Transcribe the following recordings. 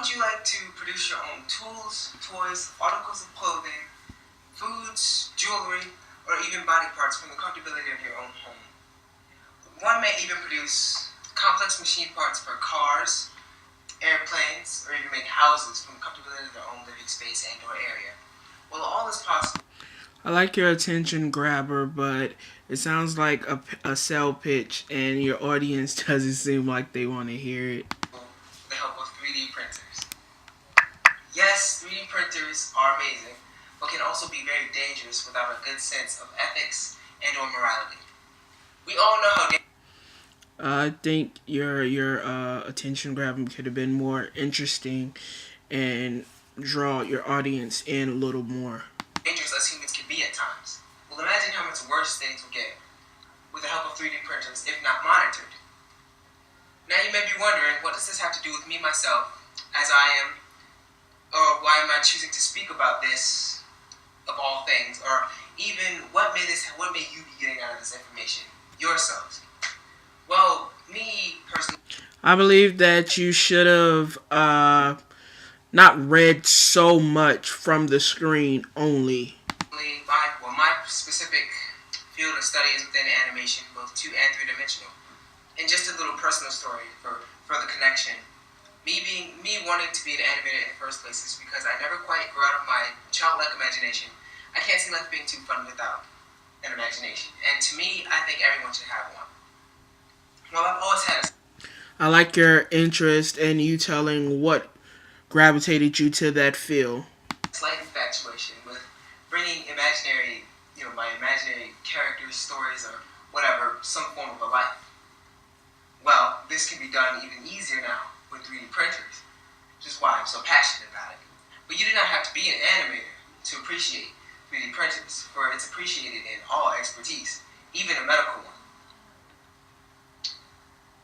would you like to produce your own tools, toys, articles of clothing, foods, jewelry, or even body parts from the comfortability of your own home? One may even produce complex machine parts for cars, airplanes, or even make houses from the comfortability of their own living space and or area. Well, all is possible. I like your attention grabber, but it sounds like a sell pitch, and your audience doesn't seem like they want to hear it. With the help of 3D printers. Yes, 3D printers are amazing, but can also be very dangerous without a good sense of ethics and or morality. We all know how I think your attention grabbing could have been more interesting and draw your audience in a little more. dangerous us humans can be at times. Well, imagine how much worse things will get with the help of 3D printers if not monitored. Now you may be wondering, what does this have to do with me myself, as I am, or why am I choosing to speak about this of all things, or even what may you be getting out of this information yourselves? Well, me personally, I believe that you should have not read so much from the screen only. my specific field of study is within animation, both 2 and 3-dimensional. And just a little personal story for the connection. Me wanting to be an animator in the first place is because I never quite grew out of my childlike imagination. I can't see life being too fun without an imagination. And to me, I think everyone should have one. Well, I've always had a I like your interest and you telling what gravitated you to that field. slight infatuation with bringing my imaginary characters, stories, or whatever, some form of a life. Well, this can be done even easier now with 3D printers, which is why I'm so passionate about it. But you do not have to be an animator to appreciate 3D printers, for it's appreciated in all expertise, even a medical one.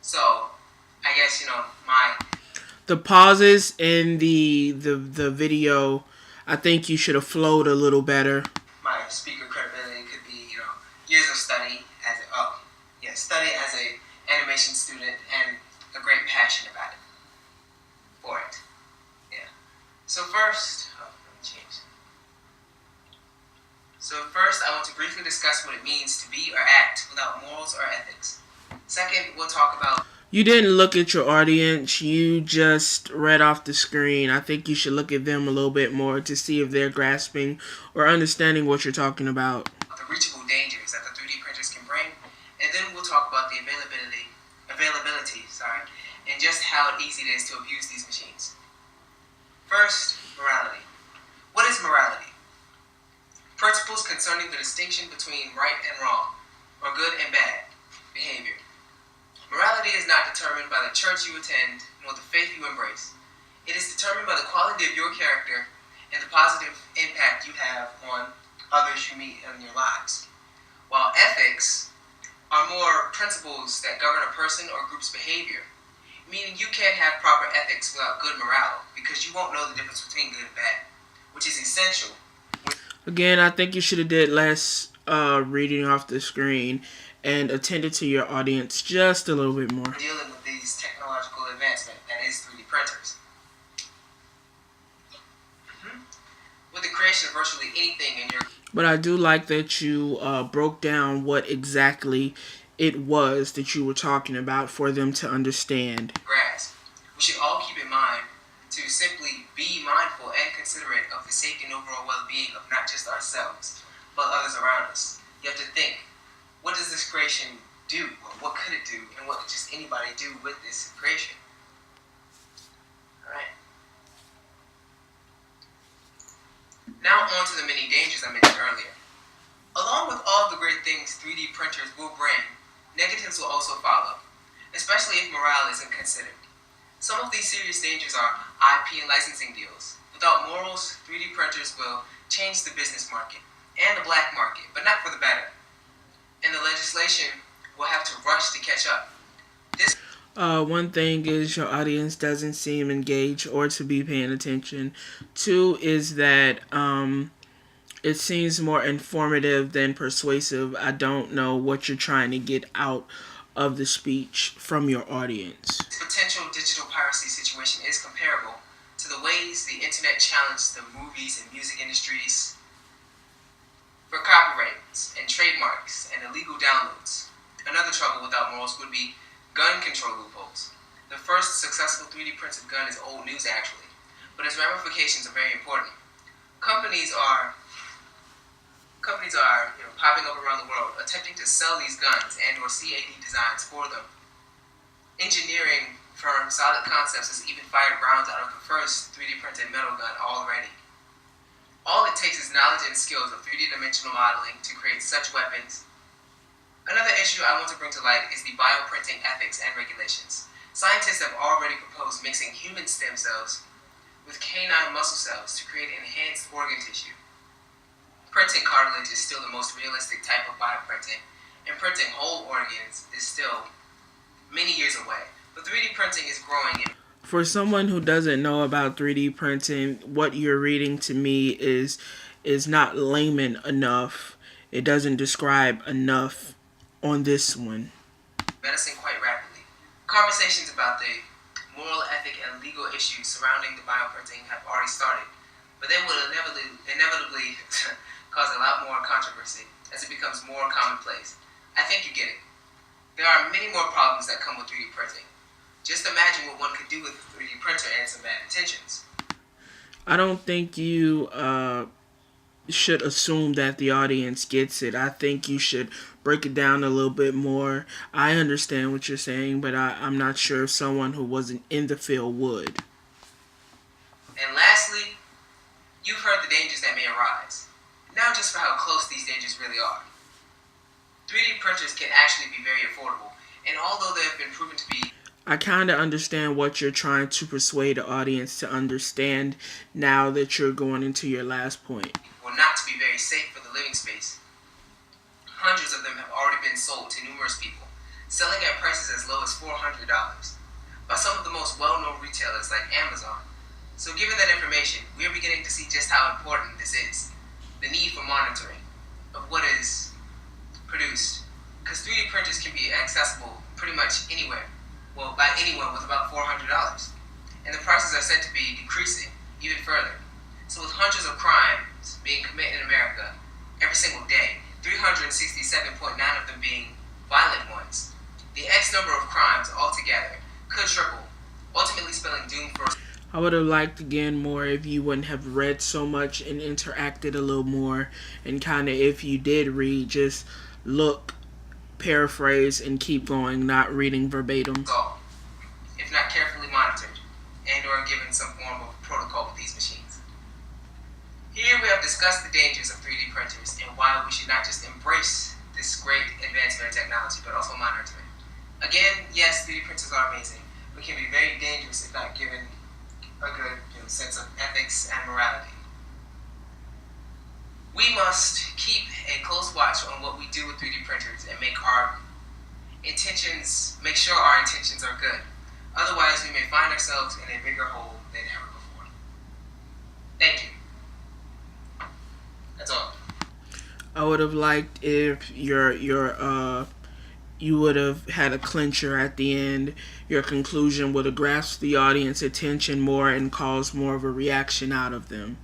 So, I guess, The pauses in the video, I think you should have flowed a little better. my speaker credibility could be, years of study as a animation student and a great passion about it. For it. Yeah. So first, I want to briefly discuss what it means to be or act without morals or ethics. Second, we'll talk about You didn't look at your audience, you just read off the screen. I think you should look at them a little bit more to see if they're grasping or understanding what you're talking about. the reachable dangers that the 3D printers can bring, and then we'll talk about the availability, and just how easy it is to abuse these machines. First, morality. What is morality? Principles concerning the distinction between right and wrong, or good and bad behavior. Morality is not determined by the church you attend, nor the faith you embrace. It is determined by the quality of your character and the positive impact you have on others you meet in your lives. While ethics are more principles that govern a person or group's behavior, meaning you can't have proper ethics without good morale, because you won't know the difference between good and bad, which is essential. Again, I think you should have did less reading off the screen and attended to your audience just a little bit more. Dealing with these technological advancement that is 3D printers. With the creation of virtually anything in your But I do like that you broke down what exactly it was that you were talking about for them to understand. grasp, we should all keep in mind to simply be mindful and considerate of the safety and overall well-being of not just ourselves, but others around us. You have to think, what does this creation do? Or what could it do? And what could just anybody do with this creation? Alright. Now on to the many dangers I mentioned earlier. Along with all the great things 3D printers will bring, negatives will also follow, especially if morale isn't considered. Some of these serious dangers are IP and licensing deals. Without morals, 3D printers will change the business market and the black market, but not for the better. And the legislation will have to rush to catch up. One thing is your audience doesn't seem engaged or to be paying attention. 2 is that it seems more informative than persuasive. I don't know what you're trying to get out of the speech from your audience. Potential digital piracy situation is comparable to the ways the internet challenged the movies and music industries for copyrights and trademarks and illegal downloads. Another trouble without morals would be gun control loopholes. The first successful 3D printed gun is old news actually, but its ramifications are very important. Companies are popping up around the world attempting to sell these guns and or CAD designs for them. Engineering firm Solid Concepts has even fired rounds out of the first 3D printed metal gun already. All it takes is knowledge and skills of 3D dimensional modeling to create such weapons. Another issue I want to bring to light is the bioprinting ethics and regulations. Scientists have already proposed mixing human stem cells with canine muscle cells to create enhanced organ tissue. Printing cartilage is still the most realistic type of bioprinting, and printing whole organs is still many years away. But 3D printing is growing. For someone who doesn't know about 3D printing, what you're reading to me is not layman enough. It doesn't describe enough on this one. Medicine quite rapidly. Conversations about the moral, ethic, and legal issues surrounding the bioprinting have already started, but they will inevitably cause a lot more controversy as it becomes more commonplace. I think you get it. There are many more problems that come with 3D printing. Just imagine what one could do with a 3D printer and some bad intentions. I don't think you should assume that the audience gets it. I think you should break it down a little bit more. I understand what you're saying, but I'm not sure if someone who wasn't in the field would. And lastly, you've heard the dangers that may arise. Now just for how close these dangers really are. 3D printers can actually be very affordable, and although they have been proven to be... I kind of understand what you're trying to persuade the audience to understand now that you're going into your last point. ...or not to be very safe for the living space. Hundreds of them have already been sold to numerous people, selling at prices as low as $400 by some of the most well-known retailers like Amazon. So given that information, we are beginning to see just how important this is. The need for monitoring of what is produced, because 3D printers can be accessible pretty much anywhere, well, by anyone with about $400, and the prices are said to be decreasing even further. So with hundreds of crimes being committed in America every single day, 367.9 of them being violent ones, the X number of crimes altogether could triple, ultimately spelling doom for... I would have liked again more if you wouldn't have read so much and interacted a little more, and kind of, if you did read, just look, paraphrase, and keep going, not reading verbatim. If not carefully monitored and or given some form of protocol with these machines. Here we have discussed the dangers of 3D printers and why we should not just embrace this great advancement in technology, but also monitor it. Again, yes, 3D printers are amazing, but can be very dangerous if not given a good sense of ethics and morality. We must keep a close watch on what we do with 3D printers and make sure our intentions are good. Otherwise, we may find ourselves in a bigger hole than ever before. Thank you. That's all. I would have liked if you would have had a clincher at the end. Your conclusion would have grasped the audience attention more and caused more of a reaction out of them.